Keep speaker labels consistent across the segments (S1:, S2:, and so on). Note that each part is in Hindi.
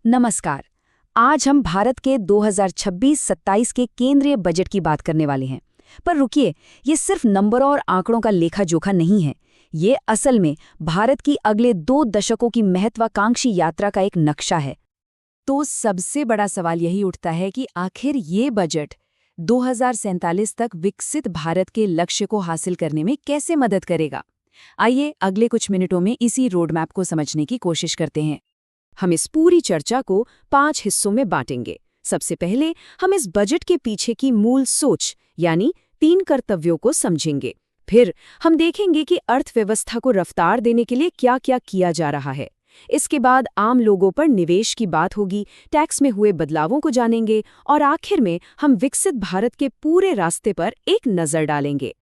S1: नमस्कार। आज हम भारत के 2026-27 के केंद्रीय बजट की बात करने वाले हैं। पर रुकिए, ये सिर्फ नंबरों और आंकड़ों का लेखा-जोखा नहीं है। ये असल में भारत की अगले 2 दशकों की महत्वाकांक्षी यात्रा का एक नक्शा है। तो सबसे बड़ा सवाल यही उठता है कि आखिर ये बजट 2047 तक विकसित भारत के लक्ष्य को हासिल करने में कैसे मदद करेगा। आइए अगले कुछ मिनटों में इसी रोडमैप को समझने की कोशिश करते हैं। हम इस पूरी चर्चा को 5 हिस्सों में बांटेंगे। सबसे पहले हम इस बजट के पीछे की मूल सोच यानी 3 कर्तव्यों को समझेंगे। फिर हम देखेंगे कि अर्थव्यवस्था को रफ्तार देने के लिए क्या-क्या किया जा रहा है। इसके बाद आम लोगों पर निवेश की बात होगी, टैक्स में हुए बदलावों को जानेंगे और आखिर में हम विकसित भारत के पूरे रास्ते पर एक नज़र डालेंगे।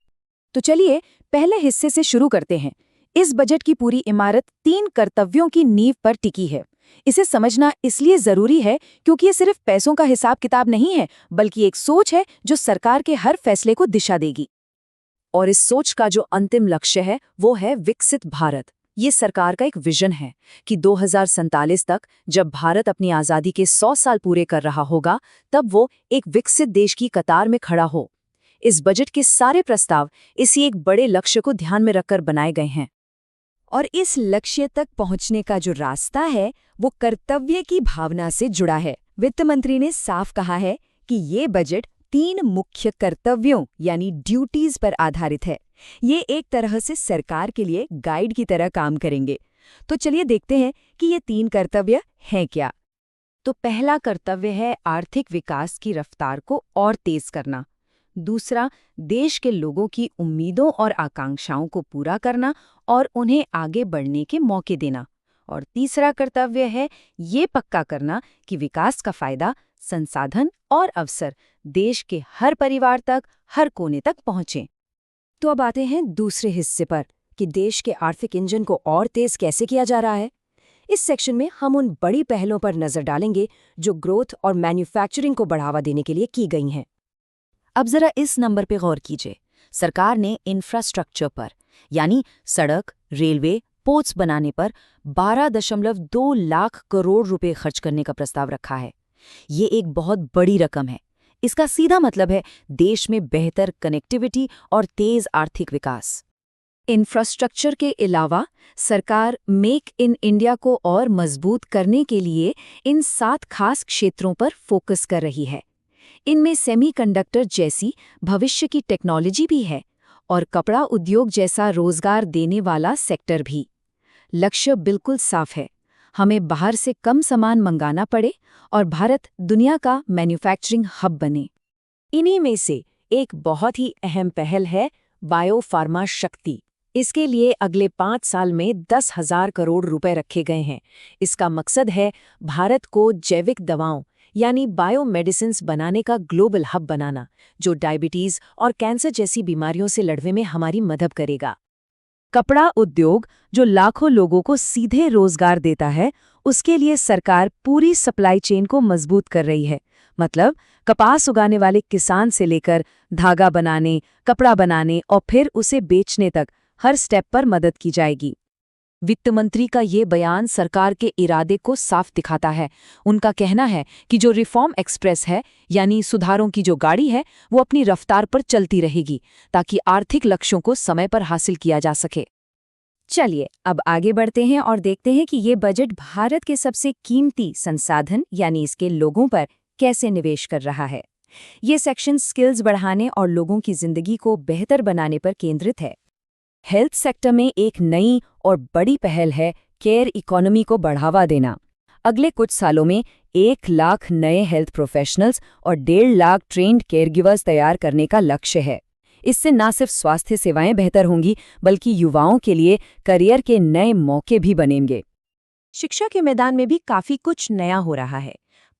S1: तो चलिए पहले हिस्से से शुरू करते हैं। इस बजट की पूरी इमारत 3 कर्तव्यों की नींव पर टिकी है। इसे समझना इसलिए जरूरी है क्योंकि ये सिर्फ पैसों का हिसाब किताब नहीं है, बल्कि एक सोच है जो सरकार के हर फैसले को दिशा देगी। और इस सोच का जो अंतिम लक्ष्य है वो है विकसित भारत। ये सरकार का एक विजन है कि 2047 तक जब भारत अपनी आज़ादी के 100 साल पूरे कर रहा होगा, तब वो एक विकसित देश की कतार में खड़ा हो। इस बजट के सारे प्रस्ताव इसी एक बड़े लक्ष्य को ध्यान में रखकर बनाए गए हैं। और इस लक्ष्य तक पहुंचने का जो रास्ता है वो कर्तव्य की भावना से जुड़ा है। वित्त मंत्री ने साफ कहा है कि ये बजट 3 मुख्य कर्तव्यों यानी ड्यूटीज पर आधारित है। ये एक तरह से सरकार के लिए गाइड की तरह काम करेंगे। तो चलिए देखते हैं कि ये 3 कर्तव्य हैं क्या। तो पहला कर्तव्य है आर्थिक विकास की रफ्तार को और तेज करना। दूसरा, देश के लोगों की उम्मीदों और आकांक्षाओं को पूरा करना और उन्हें आगे बढ़ने के मौके देना। और तीसरा कर्तव्य है ये पक्का करना कि विकास का फायदा, संसाधन और अवसर देश के हर परिवार तक, हर कोने तक पहुंचे। तो अब आते हैं दूसरे हिस्से पर कि देश के आर्थिक इंजन को और तेज कैसे किया जा रहा है। इस सेक्शन में हम उन बड़ी पहलों पर नजर डालेंगे जो ग्रोथ और मैन्युफैक्चरिंग को बढ़ावा देने के लिए की गई हैं। अब जरा इस नंबर पे गौर कीजिए। सरकार ने इंफ्रास्ट्रक्चर पर यानी सड़क, रेलवे, पोर्ट्स बनाने पर 12.2 लाख करोड़ रुपए खर्च करने का प्रस्ताव रखा है। ये एक बहुत बड़ी रकम है। इसका सीधा मतलब है देश में बेहतर कनेक्टिविटी और तेज आर्थिक विकास। इंफ्रास्ट्रक्चर के अलावा सरकार मेक इन इंडिया को और मजबूत करने के लिए इन 7 खास क्षेत्रों पर फोकस कर रही है। इनमें सेमीकंडक्टर जैसी भविष्य की टेक्नोलॉजी भी है और कपड़ा उद्योग जैसा रोजगार देने वाला सेक्टर भी। लक्ष्य बिल्कुल साफ है, हमें बाहर से कम सामान मंगाना पड़े और भारत दुनिया का मैन्युफैक्चरिंग हब बने। इन्हीं में से एक बहुत ही अहम पहल है बायोफार्मा शक्ति। इसके लिए अगले 5 साल में 10,000 करोड़ रुपए रखे गए हैं। इसका मकसद है भारत को जैविक दवाओं यानी बायोमेडिसिन्स बनाने का ग्लोबल हब बनाना, जो डायबिटीज और कैंसर जैसी बीमारियों से लड़ने में हमारी मदद करेगा। कपड़ा उद्योग जो लाखों लोगों को सीधे रोजगार देता है, उसके लिए सरकार पूरी सप्लाई चेन को मजबूत कर रही है। मतलब कपास उगाने वाले किसान से लेकर धागा बनाने, कपड़ा बनाने और फिर उसे बेचने तक हर स्टेप पर मदद की जाएगी। वित्त मंत्री का ये बयान सरकार के इरादे को साफ दिखाता है। उनका कहना है कि जो रिफॉर्म एक्सप्रेस है यानी सुधारों की जो गाड़ी है, वो अपनी रफ्तार पर चलती रहेगी ताकि आर्थिक लक्ष्यों को समय पर हासिल किया जा सके। चलिए अब आगे बढ़ते हैं और देखते हैं कि ये बजट भारत के सबसे कीमती संसाधन यानी इसके लोगों पर कैसे निवेश कर रहा है। ये सेक्शन स्किल्स बढ़ाने और लोगों की जिंदगी को बेहतर बनाने पर केंद्रित है। हेल्थ सेक्टर में एक नई और बड़ी पहल है केयर इकोनॉमी को बढ़ावा देना। अगले कुछ सालों में 1 लाख नए हेल्थ प्रोफेशनल्स और 1.5 लाख ट्रेन्ड केयरगिवर्स तैयार करने का लक्ष्य है। इससे न सिर्फ स्वास्थ्य सेवाएं बेहतर होंगी, बल्कि युवाओं के लिए करियर के नए मौके भी बनेंगे। शिक्षा के मैदान में भी काफी कुछ नया हो रहा है।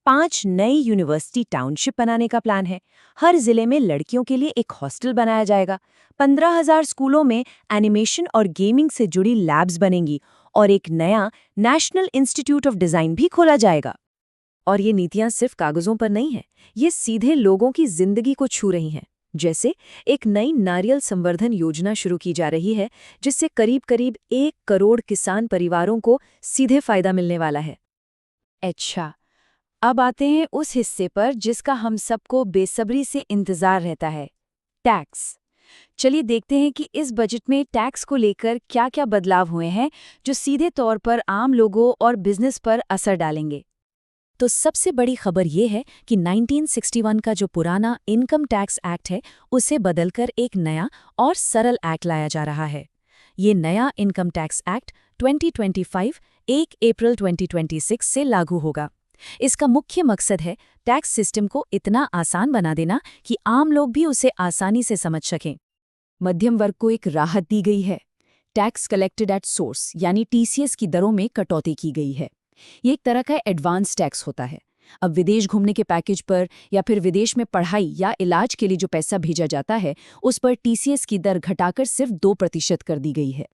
S1: 5 नई यूनिवर्सिटी टाउनशिप बनाने का प्लान है। हर जिले में लड़कियों के लिए एक हॉस्टल बनाया जाएगा। 15,000 स्कूलों में एनिमेशन और गेमिंग से जुड़ी लैब्स बनेंगी और एक नया नेशनल इंस्टीट्यूट ऑफ डिजाइन भी खोला जाएगा। और ये नीतियां सिर्फ कागजों पर नहीं हैं, ये सीधे लोगों की जिंदगी को छू रही हैं। जैसे एक नई नारियल संवर्धन योजना शुरू की जा रही है, जिससे करीब 1 करोड़ किसान परिवारों को सीधे फायदा मिलने वाला है। अच्छा, अब आते हैं उस हिस्से पर जिसका हम सबको बेसब्री से इंतजार रहता है, टैक्स। चलिए देखते हैं कि इस बजट में टैक्स को लेकर क्या-क्या बदलाव हुए हैं जो सीधे तौर पर आम लोगों और बिजनेस पर असर डालेंगे। तो सबसे बड़ी खबर ये है कि 1961 का जो पुराना इनकम टैक्स एक्ट है, उसे बदलकर एक नया और सरल एक्ट लाया जा रहा है। ये नया इनकम टैक्स एक्ट 2025 1 अप्रैल 2026 से लागू होगा। इसका मुख्य मकसद है टैक्स सिस्टम को इतना आसान बना देना कि आम लोग भी उसे आसानी से समझ सकें। मध्यम वर्ग को एक राहत दी गई है। टैक्स कलेक्टेड एट सोर्स यानी टीसीएस की दरों में कटौती की गई है। ये एक तरह का एडवांस टैक्स होता है। अब विदेश घूमने के पैकेज पर या फिर विदेश में पढ़ाई या इलाज के लिए जो पैसा भेजा जाता है, उस पर टीसीएस की दर घटाकर सिर्फ 2% कर दी गई है।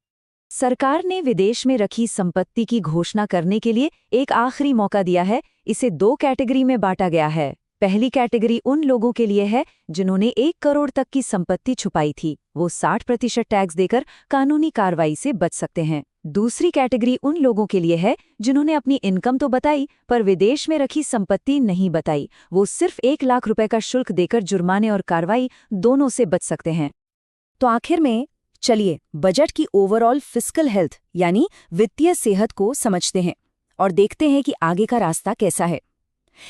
S1: सरकार ने विदेश में रखी संपत्ति की घोषणा करने के लिए एक आखिरी मौका दिया है। इसे 2 कैटेगरी में बांटा गया है। पहली कैटेगरी उन लोगों के लिए है जिन्होंने 1 करोड़ तक की संपत्ति छुपाई थी। वो 60% टैक्स देकर कानूनी कार्रवाई से बच सकते हैं। दूसरी कैटेगरी उन लोगों के लिए है जिन्होंने अपनी इनकम तो बताई पर विदेश में रखी संपत्ति नहीं बताई। वो सिर्फ 1 लाख रुपए का शुल्क देकर जुर्माने और कार्रवाई दोनों से बच सकते हैं। तो आखिर में चलिए बजट की ओवरऑल फिस्कल हेल्थ यानी वित्तीय सेहत को समझते हैं और देखते हैं कि आगे का रास्ता कैसा है।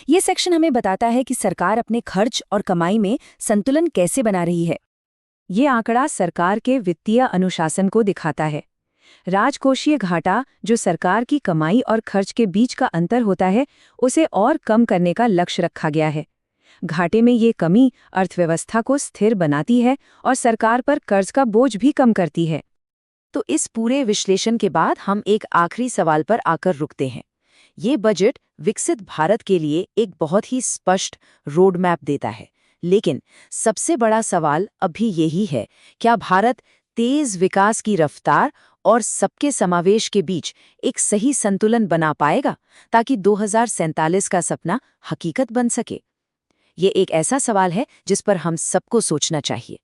S1: ये सेक्शन हमें बताता है कि सरकार अपने खर्च और कमाई में संतुलन कैसे बना रही है। ये आंकड़ा सरकार के वित्तीय अनुशासन को दिखाता है। राजकोषीय घाटा, जो सरकार की कमाई और खर्च के बीच का अंतर होता है, उसे और कम करने का लक्ष्य रखा गया है। घाटे में ये कमी अर्थव्यवस्था को स्थिर बनाती है और सरकार पर कर्ज का बोझ भी कम करती है। तो इस पूरे विश्लेषण के बाद हम एक आखिरी सवाल पर आकर रुकते हैं। ये बजट विकसित भारत के लिए एक बहुत ही स्पष्ट रोड मैप देता है, लेकिन सबसे बड़ा सवाल अभी यही है, क्या भारत तेज विकास की रफ्तार और सबके समावेश के बीच एक सही संतुलन बना पाएगा ताकि 2047 का सपना हकीकत बन सके? ये एक ऐसा सवाल है जिस पर हम सबको सोचना चाहिए।